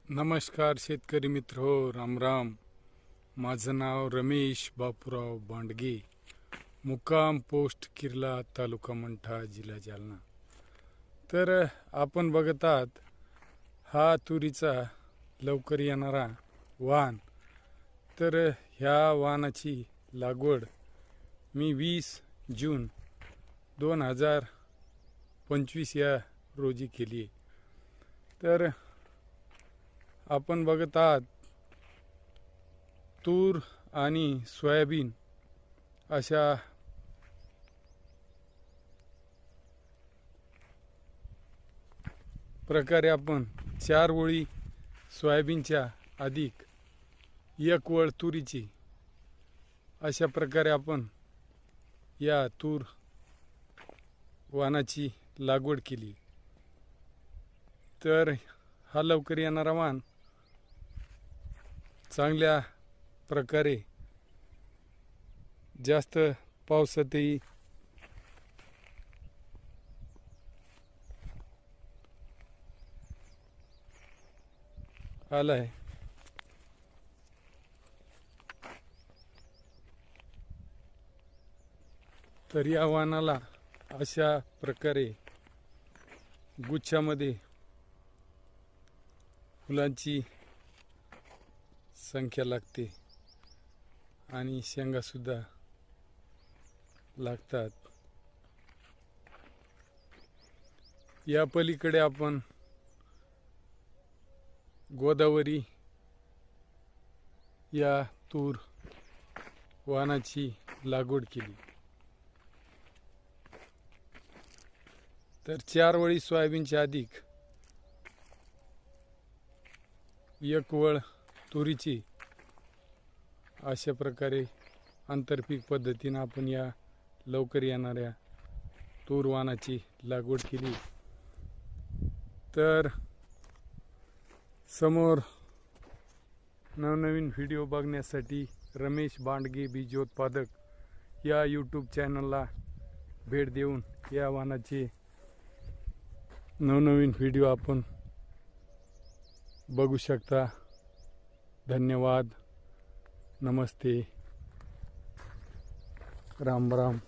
नमस्कार शेतकरी मित्र हो, राम राम. माझं नाव रमेश बापूराव बांडगे, मुक्काम पोस्ट किर्ला, तालुका मंठा, जिल्हा जालना. तर आपण बघत आहात हा तुरीचा लवकर येणारा वाण. तर ह्या वाणाची लागवड मी 20 जून 2025 या रोजी केली आहे. तर आपण बघत आहात तूर आणि सोयाबीन अशा प्रकारे आपण 4 ओळी सोयाबीनच्या अधिक 1 ओळ तुरीची अशा प्रकारे आपण या तूर वाणाची लागवड केली. तर हा लवकर येणारा वाण चांगल्या प्रकारे जास्त पावसातही आला आहे. तर या वाणाला अशा प्रकारे गुच्छामध्ये फुलांची संख्या लागते आणि शेंगा सुद्धा लागतात. या पलीकडे आपण गोदावरी या तूर वाणाची लागवड केली. तर 4 ओळी सोयाबीनच्या अधिक 1 ओळ तुरीची अशा प्रकारे आंतरपीक पद्धतीने आपण या लवकर येणाऱ्या तूर वाणाची लागवड केली. तर समोर नवनवीन व्हिडिओ बघण्यासाठी रमेश बांडगे बीजोत्पादक या यूट्यूब चॅनलला भेट देऊन या वाणाचे नवनवीन व्हिडिओ आपण बघू शकता. धन्यवाद. नमस्ते. राम राम.